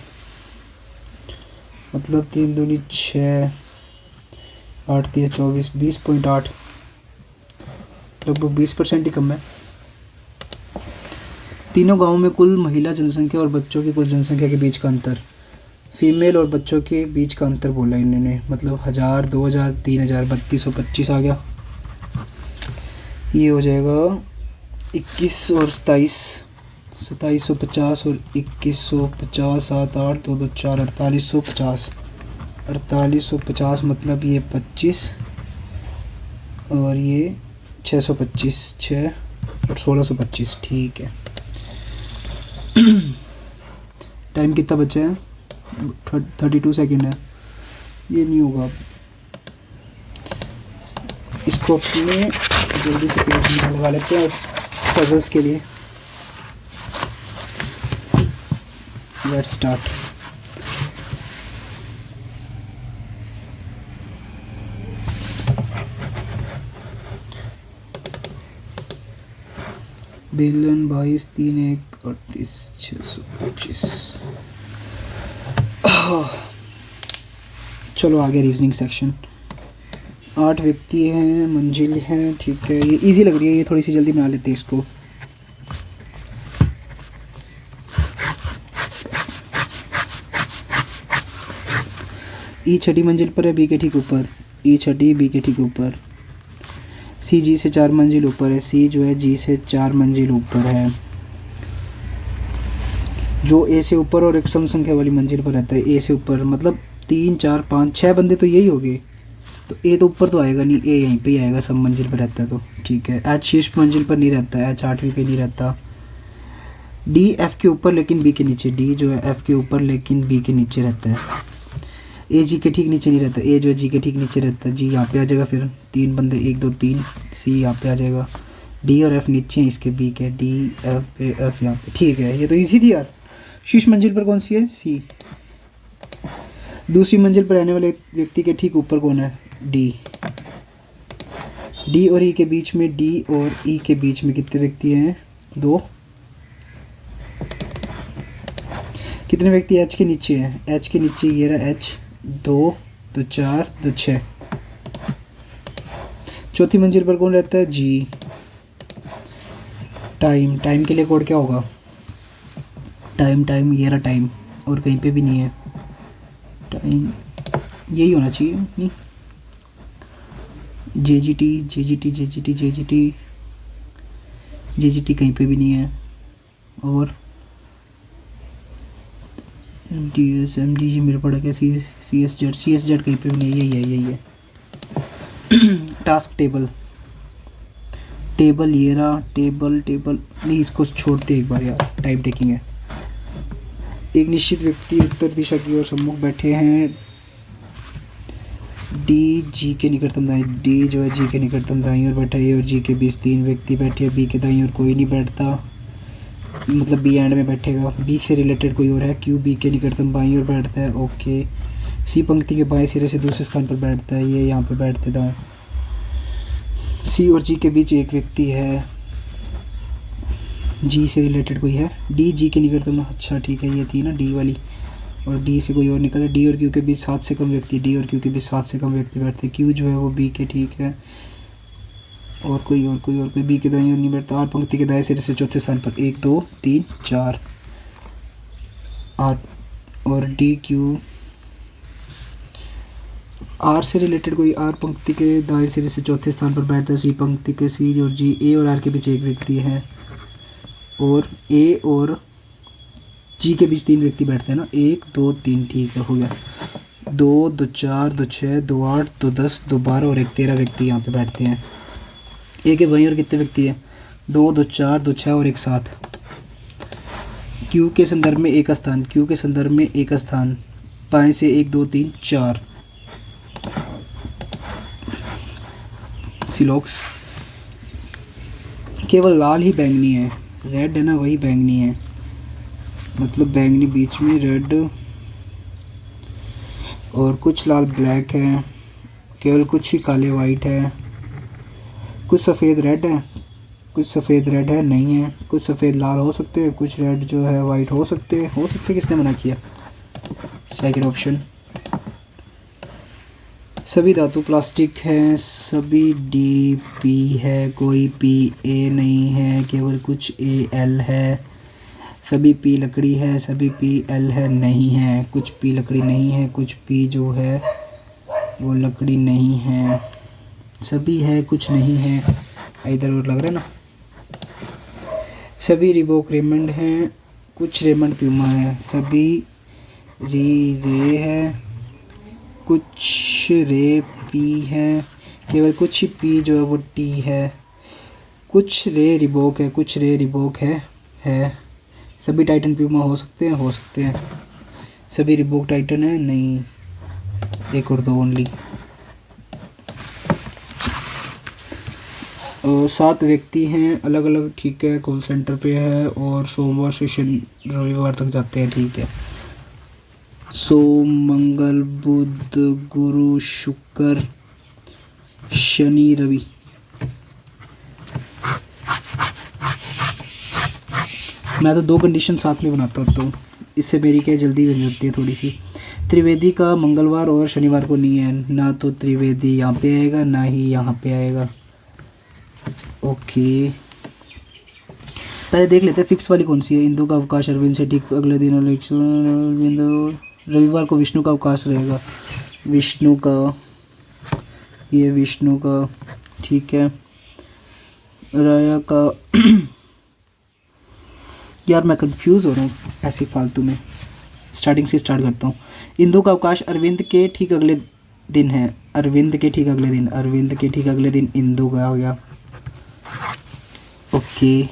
मतलब 3 दूनी 6 8 3 24, 20.8, लगभग 20% ही कम है। तीनों गांवों में कुल महिला जनसंख्या और बच्चों की कुल जनसंख्या के बीच का अंतर, फीमेल और बच्चों के बीच का अंतर बोला इन्होंने, मतलब 1000 2000 3000 3225 आ गया। ये हो जाएगा 21 और 27, 2750 और 2150, 7 8 2 2 4 4850, 4850 मतलब ये 25 और ये 625, 6 और 1625, ठीक है। टाइम कितना बचा है, 32 सेकेंड है, ये नहीं होगा। इसको अपने जल्दी से पेज में लगा लेते हैं पजल्स के लिए। Let's start. बेलन 22 3 1 38 625। चलो आगे रीजनिंग सेक्शन। 8 व्यक्ति हैं, मंजिल हैं, ठीक है। ये इजी लग रही है, ये थोड़ी सी जल्दी बना लेते हैं इसको। ई छठी मंजिल पर है, बी के ठीक ऊपर, ई छठी बी के ठीक ऊपर। सी जी से 4 मंजिल ऊपर है, सी जो है जी से 4 मंजिल ऊपर है। जो ए से ऊपर और एक सम संख्या वाली मंजिल पर रहता है, ए से ऊपर मतलब 3 4 5 6 बंदे तो यही हो गए, तो ए तो ऊपर तो आएगा नहीं, ए यहीं पे ही आएगा, सब मंजिल पर रहता है तो ठीक है। एच शीर्ष मंजिल पर नहीं रहता है, एच 8वीं पे नहीं रहता। डी एफ के ऊपर लेकिन बी के नीचे, डी जो है एफ के ऊपर लेकिन बी के नीचे रहता है। ए जी के ठीक नीचे नहीं रहता, ए जो है जी के ठीक नीचे रहता है, जी यहाँ पे आ जाएगा, फिर 3 बंदे 1 2 3, सी यहाँ पे आ जाएगा। डी और एफ नीचे हैं इसके, बी के, डी एफ पे एफ यहाँ पे, ठीक है। ये तो इजी थी यार। शीर्ष मंजिल पर कौन सी है, सी। दूसरी मंजिल पर रहने वाले व्यक्ति के ठीक ऊपर कौन है, डी। डी और ई के बीच में, डी और ई के बीच में कितने व्यक्ति हैं, 2। कितने व्यक्ति एच के नीचे हैं, एच के नीचे ये रहा एच, 2 तो 4 तो 6। चौथी मंजिल पर कौन रहता है, जी। टाइम, टाइम के लिए कोड क्या होगा, टाइम, टाइम ये रहा टाइम, और कहीं पे भी नहीं है टाइम, यही होना चाहिए नहीं। J G T J G T J G T J G T J G T कहीं पे भी नहीं है, और D S M D G मेरे पड़ा क्या, सी एस जेड कहीं पे भी नहीं है, यही है। टास्क टेबल, टेबल ये रहा, टेबल नहीं, इसको छोड़ते एक बार यार, टाइम टेकिंग है। एक निश्चित व्यक्ति उत्तर दिशा की ओर सम्मुख बैठे हैं, डी जी के निकटतम दाई, डी जो है जी के निकटतम दाईं ओर बैठा है। ए और जी के बीच 3 व्यक्ति बैठे हैं। बी के दाईं ओर कोई नहीं बैठता, मतलब बी एंड में बैठेगा। बी से रिलेटेड कोई और है। क्यू बी के निकटतम बाईं ओर बैठता है। ओके। सी पंक्ति के बाएं सिरे से दूसरे स्थान पर बैठता है। ये यहाँ पे बैठते दाएं। सी और जी के बीच एक व्यक्ति है। जी से रिलेटेड कोई है। डी जी के निकटतम, अच्छा ठीक है, ये थी ना डी वाली। और डी से कोई और निकले। डी और क्यू के बीच 7 से कम व्यक्ति, डी और क्यू के बीच 7 से कम व्यक्ति बैठते। क्यू जो है वो बी के, ठीक है। और कोई बी के दाईं ओर नहीं बैठता। आर पंक्ति के दाएं सिरे से चौथे स्थान पर 1 2 3 4। आर और डी क्यू, आर से रिलेटेड कोई आर पंक्ति के दाएं सिरे से चौथे स्थान पर बैठता है। सी पंक्ति के सी और जी, ए और आर के बीच एक व्यक्ति है। और ए और जी के बीच 3 व्यक्ति बैठते हैं ना, 1 2 3, ठीक है, हो गया। 2 2 4 2 6 2 8 2 10 2 12 और 1 13 व्यक्ति यहाँ पे बैठते हैं। ए के वहीं और कितने व्यक्ति हैं? 2 2 4 2 6 और 1 7। क्यू के संदर्भ में एक स्थान, क्यू के संदर्भ में एक स्थान, बाएं से 1 2 3 4। सिलॉक्स केवल लाल ही बैंगनी है, रेड है ना वही बैंगनी है, मतलब बैंगनी बीच में, रेड और कुछ लाल ब्लैक है, केवल कुछ ही काले वाइट है, कुछ सफ़ेद रेड है, कुछ सफ़ेद रेड है नहीं है, कुछ सफ़ेद लाल हो सकते हैं, कुछ रेड जो है वाइट हो सकते हैं। किसने मना किया? Second option. सभी धातु प्लास्टिक हैं, सभी डी पी है, कोई पी ए नहीं है, केवल कुछ ए एल है। सभी पी लकड़ी है, सभी पी एल है नहीं है, कुछ पी लकड़ी नहीं है, कुछ पी जो है वो लकड़ी नहीं है। सभी है कुछ नहीं है, इधर और लग रहा है ना। सभी रिबॉक रेमंड हैं, कुछ रेमंड प्यूमा है। सभी रे है, कुछ रे पी है, केवल कुछ ही पी जो है वो टी है। कुछ रे रिबॉक है, कुछ रे रिबॉक है। सभी टाइटन प्यूमा हो सकते हैं। सभी रिबॉक टाइटन है नहीं, एक और 2 ओनली। 7 व्यक्ति हैं अलग अलग, ठीक है, कॉल सेंटर पे है और सोमवार से रविवार तक जाते हैं, ठीक है। सोम मंगल बुध गुरु शुक्र शनि रवि। मैं तो 2 कंडीशन साथ में बनाता हूँ, तो इससे मेरी क्या जल्दी बन जाती है थोड़ी सी। त्रिवेदी का मंगलवार और शनिवार को नहीं है, ना तो त्रिवेदी यहाँ पे आएगा ना ही यहाँ पे आएगा। ओके, पहले देख लेते हैं फिक्स वाली कौन सी है। इंदु का अवकाश अरविंद से ठीक अगले दिन अरविंद, रविवार को विष्णु का अवकाश रहेगा। विष्णु का, ये विष्णु का, ठीक है। राया का यार मैं कंफ्यूज हो रहा हूँ ऐसी फालतू में, स्टार्टिंग से स्टार्ट करता हूँ। इंदु का अवकाश अरविंद के ठीक अगले दिन है, अरविंद के ठीक अगले दिन इंदु का आ गया। ओके।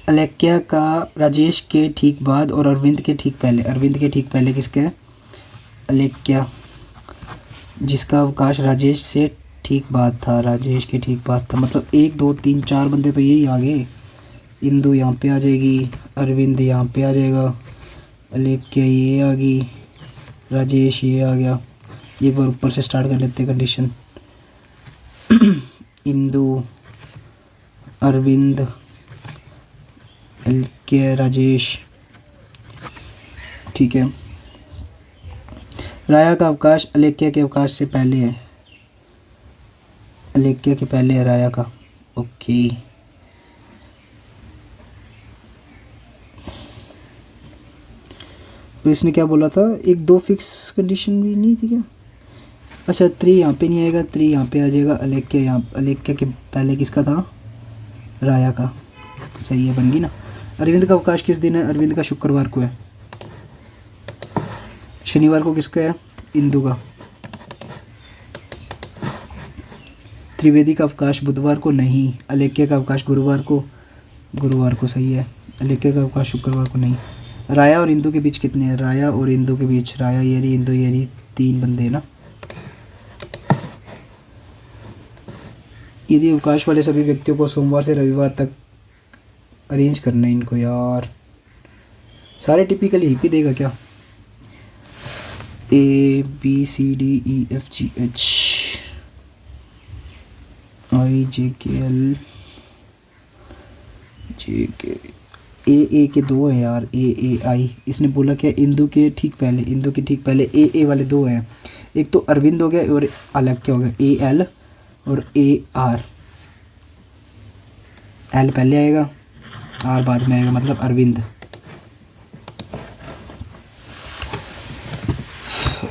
अलेक्या का राजेश के ठीक बाद और अरविंद के ठीक पहले किसका है? अलेक्या, जिसका अवकाश राजेश से ठीक बाद था, राजेश के ठीक बाद था। मतलब 1 2 3 4 बंदे तो यही आ गए। इंदु यहाँ पे आ जाएगी, अरविंद यहाँ पे आ जाएगा, अलेक्या ये आ गई, राजेश ये आ गया। एक बार ऊपर से स्टार्ट कर लेते हैं कंडीशन। इंदु, अरविंद, अलेक्या, राजेश, ठीक है। राया का अवकाश अलेक्या के अवकाश से पहले है, अलेक्या के पहले है राया का। ओके, तो इसने क्या बोला था? 1 2 फिक्स कंडीशन भी नहीं थी क्या? अच्छा 3 यहाँ पे नहीं आएगा, 3 यहाँ पे आ जाएगा। अलेक्या के पहले किसका था? राया का। सही है, बन गई ना। अरविंद का अवकाश किस दिन है? अरविंद का शुक्रवार को है। शनिवार को किसका है? इंदु का। त्रिवेदी का अवकाश बुधवार को नहीं, अलेक्या का अवकाश गुरुवार को, सही है। अलेक्या का अवकाश शुक्रवार को नहीं। राया और इंदु के बीच कितने हैं? राया और इंदु के बीच, राया ये रही, इंदु ये रही, 3 बंदे हैं ना। यदि अवकाश वाले सभी व्यक्तियों को सोमवार से रविवार तक अरेंज करना है इनको, यार सारे टिपिकल यहीं पे देगा क्या? A B C D E F G H I J K L जे के ए के 2 हैं यार, ए आई। इसने बोला क्या? इंदु के ठीक पहले ए वाले 2 हैं। एक तो अरविंद हो गया और अलग क्या हो गया? ए एल और ए आर। एल पहले आएगा, आर बाद में आएगा, मतलब अरविंद।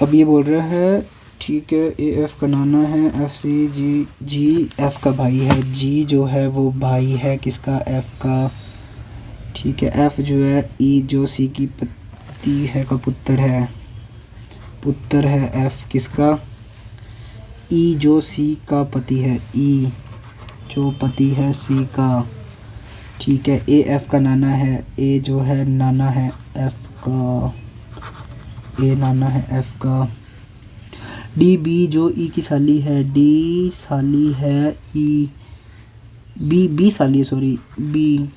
अब ये बोल रहा है ठीक है, ए एफ का नाना है, एफ सी जी एफ का भाई है, जी जो है वो भाई है किसका? एफ का। ठीक है, एफ जो है ई जो सी की पति है का पुत्र है एफ किसका? ई जो सी का पति है, ई जो पति है सी का। ठीक है, ए एफ का नाना है, ए जो है नाना है एफ का, ए नाना है एफ का। डी बी जो ई की साली है, डी साली है ई, बी साली है, सॉरी बी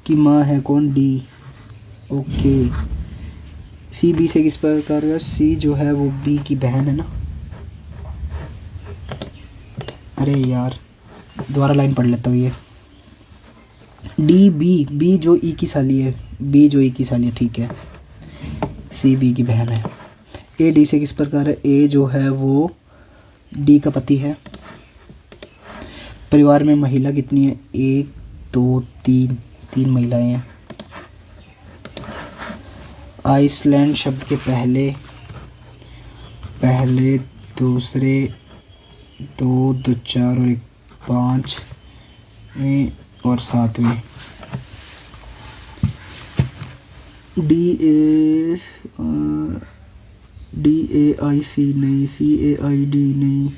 की माँ है कौन? डी। ओके, सी बी से किस प्रकार का? सी जो है वो बी की बहन है ना। अरे यार दोबारा लाइन पढ़ लेता हूँ ये। डी बी जो ई की साली है, बी जो ई की साली है, ठीक है, सी बी की बहन है। ए डी से किस प्रकार है? ए जो है वो डी का पति है। परिवार में महिला कितनी है? 1 2 3 महिलाएं हैं। आइसलैंड शब्द के पहले दूसरे 2 2 4 और 1 5वें और 7वें। DAIC नहीं, CAID नहीं,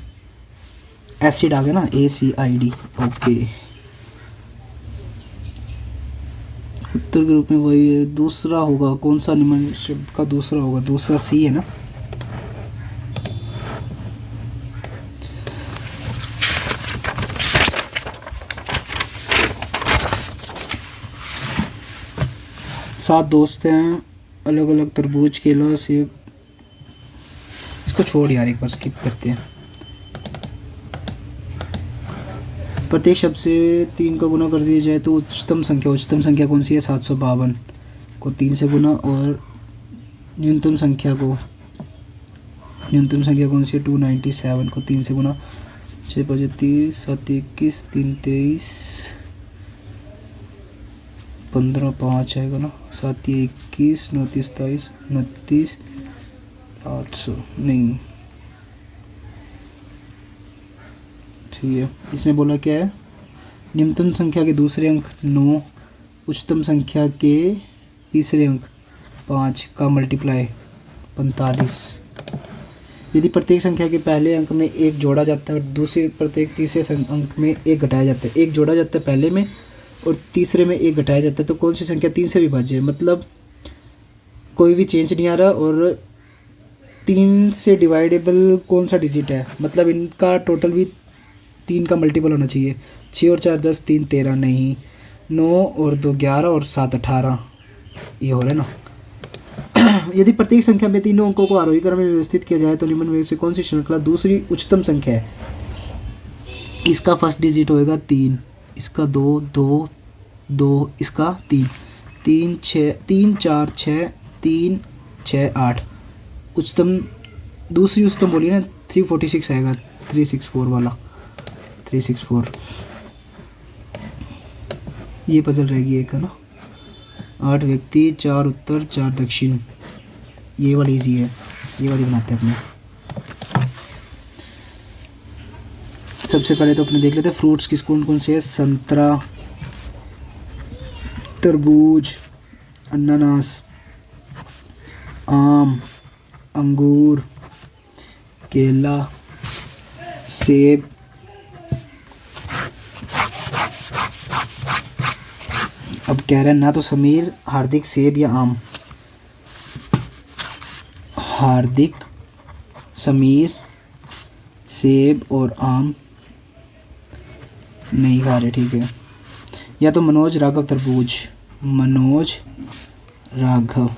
एसिड आ गया ना, ACID। ओके, उत्तर के रूप में वही है। दूसरा होगा कौन सा? निम्न शब्द का दूसरा होगा, दूसरा सी है ना। सात दोस्त हैं, अलग अलग तरबूज, केला, सेब। इसको छोड़ यार, एक बार स्किप करते हैं। प्रत्येक शब्द से 3 का गुना कर दिया जाए तो उच्चतम संख्या कौन सी है? 752 को 3 से गुना, और न्यूनतम संख्या कौन सी है? 297 को 3 से गुना। 6 5 30, 7 21, 3 23, 15 5 आएगा ना, 7 21, 9 27, 29, 800 नहीं, ठीक है। इसने बोला क्या है? निम्नतम संख्या के दूसरे अंक 9, उच्चतम संख्या के तीसरे अंक 5 का मल्टीप्लाई 45। यदि प्रत्येक संख्या के पहले अंक में 1 जोड़ा जाता है और दूसरे प्रत्येक तीसरे अंक में 1 घटाया जाता है, 1 जोड़ा जाता है पहले में और तीसरे में 1 घटाया जाता है, तो कौन सी संख्या 3 से विभाज्य है? मतलब कोई भी चेंज नहीं आ रहा, और 3 से डिवाइडेबल कौन सा डिजिट है? मतलब इनका टोटल भी 3 का मल्टीपल होना चाहिए। 6 और 4 10, 3 13 नहीं, 9 और 2 11 और 7 18, ये हो रहा है ना। यदि प्रत्येक संख्या में तीनों अंकों को आरोही क्रम में व्यवस्थित किया जाए तो निम्न में से कौन सी श्रृंखला दूसरी उच्चतम संख्या है? इसका फर्स्ट डिजिट होएगा 3, इसका 2 2 2, इसका 3 3 6 3 4 6 3 6 8। उच्चतम दूसरी उच्चतम बोली ना, 346 आएगा, 364 वाला, 364। ये पजल रहेगी एक, है ना। 8 व्यक्ति, 4 उत्तर, 4 दक्षिण। ये वाली इजी है, ये वाली बनाते हैं अपने। सबसे पहले तो अपने देख लेते हैं फ्रूट्स किस कौन से है। संतरा, तरबूज, अनानास, आम, अंगूर, केला, सेब, अब कह रहा है ना तो समीर, हार्दिक, सेब या आम। हार्दिक, समीर, सेब और आम नहीं खा रहे, ठीक है। या तो मनोज, राघव, तरबूज। मनोज, राघव।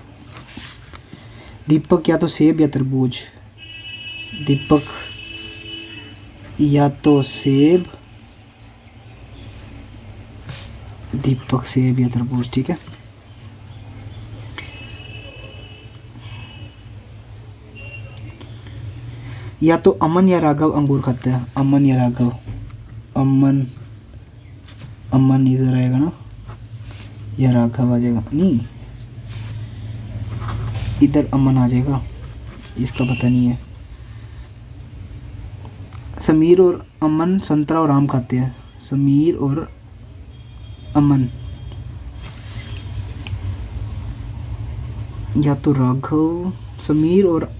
दीपक या तो सेब या तरबूज। दीपक या तो सेब, दीपक सेब या तरबूज, ठीक है। या तो अमन या राघव अंगूर खाते हैं। अमन या राघव। अमन, अमन इधर आएगा ना, या राघव आ जाएगा, नहीं इधर अमन आ जाएगा, इसका पता नहीं है। समीर और अमन संतरा और आम खाते हैं। समीर और अमन, या तो राघव, समीर और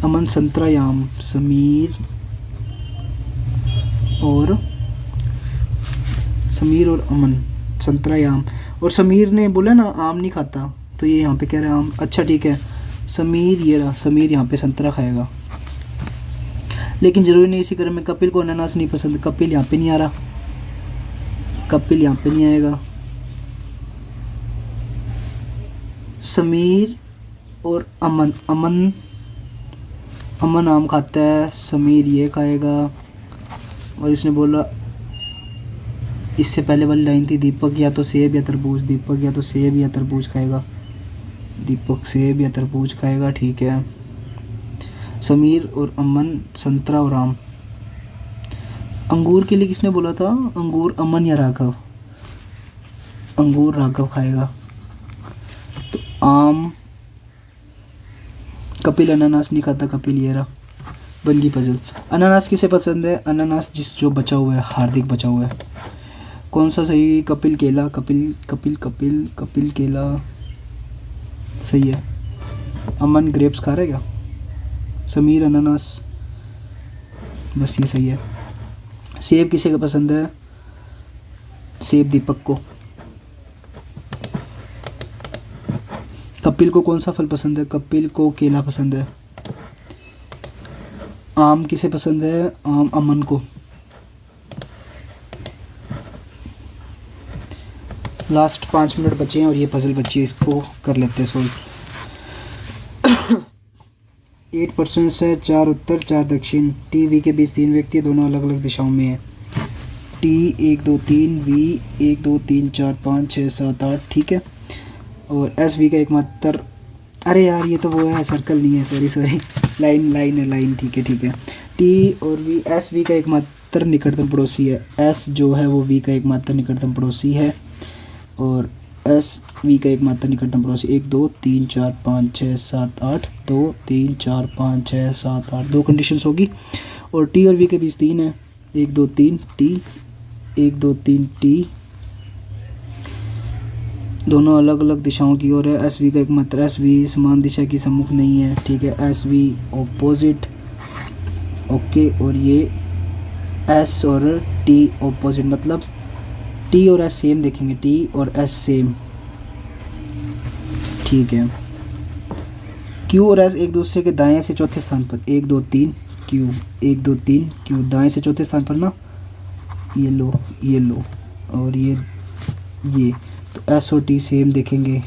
अमन संतरा या आम। समीर और अमन संतरा या आम। और समीर ने बोला ना आम नहीं खाता, तो ये यहाँ पे कह रहा है आम। अच्छा ठीक है, समीर, ये रहा समीर यहाँ पे संतरा खाएगा, लेकिन ज़रूरी नहीं इसी क्रम में। कपिल को अनानास नहीं पसंद, कपिल यहाँ पे नहीं आ रहा, कपिल यहाँ पे नहीं आएगा। समीर और अमन, अमन आम खाता है, समीर ये खाएगा। और इसने बोला, इससे पहले वाली लाइन थी दीपक या तो सेब या तरबूज। दीपक या तो सेब या तरबूज खाएगा। दीपक सेब या तरबूज खाएगा, ठीक है। समीर और अमन संतरा और आम। अंगूर के लिए किसने बोला था? अंगूर अमन या राघव? अंगूर राघव खाएगा। तो आम, कपिल अनानास नहीं खाता, कपिल ये रहा, बन गई पजल। अनानास किसे पसंद है? अनानास जो बचा हुआ है, हार्दिक बचा हुआ है। कौन सा सही? कपिल केला, कपिल केला सही है। अमन ग्रेप्स खा रहा है क्या? समीर अनानास, बस ये सही है। सेब किसे का पसंद है? सेब दीपक को। कपिल को कौन सा फल पसंद है? कपिल को केला पसंद है। आम किसे पसंद है? आम अमन को। लास्ट 5 मिनट बचे हैं और ये पजल बची है, इसको कर लेते हैं सोल्व। 8% से 4 उत्तर 4 दक्षिण। टी वी के बीच 3 व्यक्ति, दोनों अलग अलग दिशाओं में हैं। टी 1 2 3, वी 1 2 3 4 5 6 7 8, ठीक है। और एस वी का एकमात्र, अरे यार ये तो वो है, सर्कल नहीं है, सॉरी लाइन, ठीक है। टी और वी, एस वी का एकमात्र निकटतम पड़ोसी है। एस जो है वो वी का एकमात्र निकटतम पड़ोसी है, और एस वी का एकमात्र निकटतम पड़ोसी 1 2 3 4 5 6 7 8, 2 3 4 5 6 7 8, 2 कंडीशंस होगी। और टी और वी के बीच 3 है, 1 2 3 टी, 1 2 3 टी, दोनों अलग अलग दिशाओं की ओर है। एस वी का एकमात्र, एस वी समान दिशा की सम्मुख नहीं है, ठीक है। S V opposite, okay. और ये एस और टी ऑपोजिट, मतलब टी और एस सेम देखेंगे, टी और एस सेम, ठीक है। क्यू और एस एक दूसरे के दाएं से चौथे स्थान पर, 1 2 3 क्यू, 1 2 3 क्यू, दाएं से चौथे स्थान पर ना, ये लो और ये तो एस और टी सेम देखेंगे,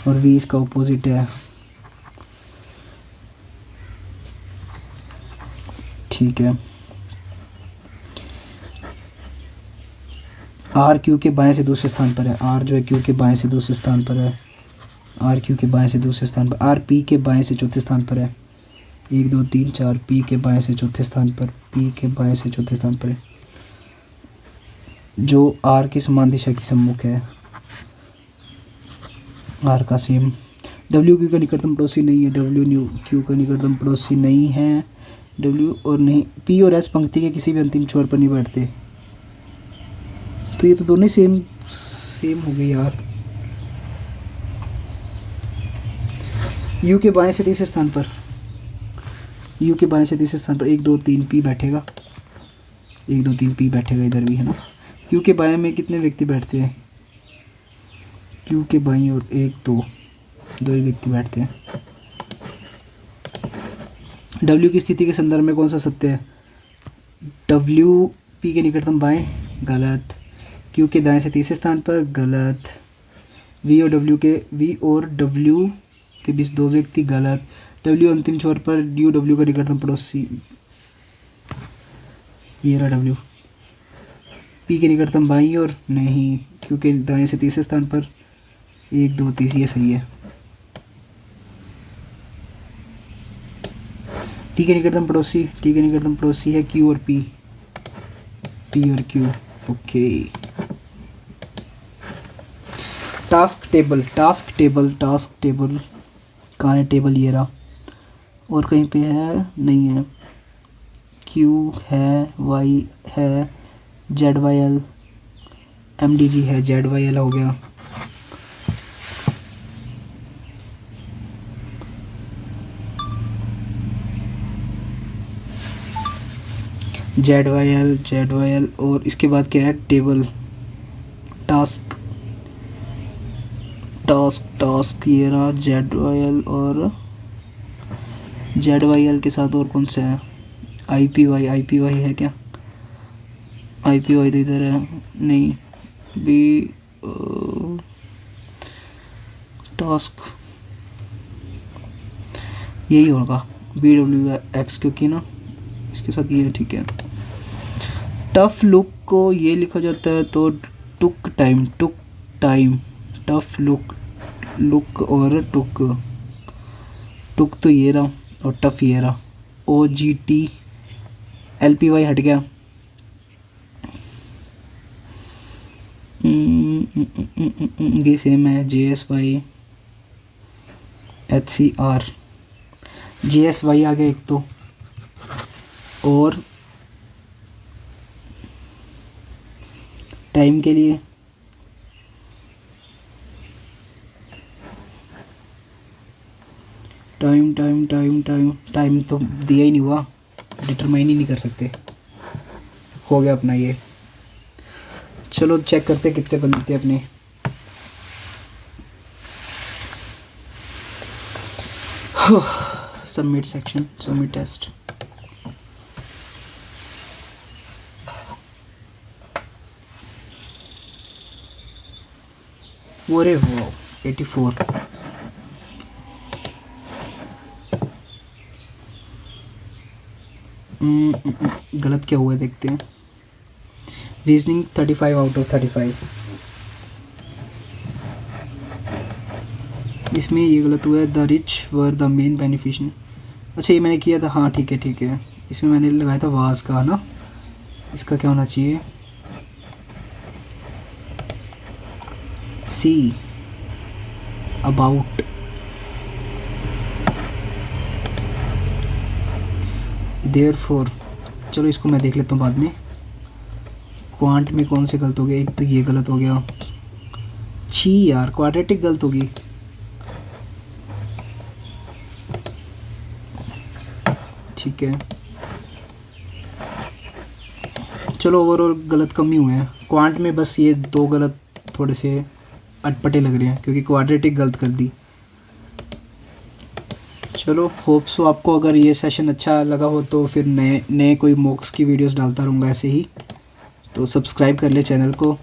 और वी इसका ऑपोजिट है, ठीक है। आर क्यू के बाएं से दूसरे स्थान पर है। आर जो है क्यू के बाएं से दूसरे स्थान पर है। आर क्यू के बाएं से दूसरे स्थान पर। आर पी के बाएं से चौथे स्थान पर है। 1 2 3 4, पी के बाएं से चौथे स्थान पर, पी के बाएं से चौथे स्थान पर है, जो आर की समान दिशा की सम्मुख है, आर का सेम। डब्ल्यू क्यू का निकटतम पड़ोसी नहीं है। डब्ल्यू क्यू का निकटतम पड़ोसी नहीं है। डब्ल्यू और नहीं, पी और एस पंक्ति के किसी भी अंतिम छोर पर नहीं बैठते, तो ये तो दोनों सेम हो गए यार। यू के बाएं से तीसरे स्थान पर, 1 2 3 पी बैठेगा। 1 2 3 पी बैठेगा इधर भी, है ना। क्यू के बाएं में कितने व्यक्ति बैठते हैं? क्यू के बाईं और 1 2 2 ही व्यक्ति बैठते हैं। डब्ल्यू की स्थिति के संदर्भ में कौन सा सत्य है? डब्ल्यू पी के निकटतम बाएं, गलत। क्यू के दाएं से तीसरे स्थान पर, गलत। वी और डब्ल्यू के बीच 2 व्यक्ति, गलत। डब्ल्यू अंतिम छोर पर, यू डब्ल्यू का निकटतम पड़ोसी, ये रहा डब्ल्यू। पी के निकटतम बाईं और, नहीं। क्यू के दाएं से तीसरे स्थान पर, 1 2 3, ये सही है। टी के निकटतम पड़ोसी है क्यू और पी और क्यू, ओके। टास्क टेबल कहाँ है टेबल? ये रहा। और कहीं पे है? नहीं है। क्यू है, वाई है, Z Y L, M D G है, जेड वाई एल हो गया। जेड वाई एल और इसके बाद क्या है? टेबल, टास्क, ये रहा जेड वाई एल, और जेड वाई एल के साथ और कौन सा है? आई पी वाई है क्या? आई पी वाई तो इधर है, नहीं। बी टास्क यही होगा, बी डब्ल्यू एक्स, क्योंकि ना इसके साथ ये है, ठीक है। टफ लुक को ये लिखा जाता है तो टुक टाइम, टफ लुक और टुक तो ये रहा और टफ ये रहा। O G T, L P Y हट गया। भी सेम है, J S Y, H C R, J S Y आ गया एक तो। और टाइम के लिए टाइम तो दिया ही नहीं हुआ, डिटरमाइन ही नहीं कर सकते। हो गया अपना ये। चलो चेक करते कितने बनते अपने। Submit section, submit test. अरे वो 84। गलत क्या हुआ है देखते हैं। Reasoning 35 out of 35। इसमें ये गलत हुआ है, the rich were the main beneficiary. अच्छा ये मैंने किया था, हाँ ठीक है। इसमें मैंने लगाया था वाज का, ना इसका क्या होना चाहिए? See about. देयरफॉर, चलो इसको मैं देख लेता हूँ बाद में। क्वांट में कौन से गलत हो गए? एक तो ये गलत हो गया, छी यार, क्वाड्रेटिक गलत होगी। ठीक है, चलो ओवरऑल गलत कम ही हुए हैं। क्वांट में बस ये 2 गलत थोड़े से अटपटे लग रहे हैं क्योंकि क्वाड्रेटिक गलत कर दी। चलो होप सो आपको अगर ये सेशन अच्छा लगा हो तो फिर नए कोई मॉक्स की वीडियोस डालता रहूँगा ऐसे ही। तो सब्सक्राइब कर ले चैनल को।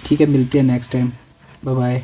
ठीक है, मिलते हैं नेक्स्ट टाइम। Bye bye.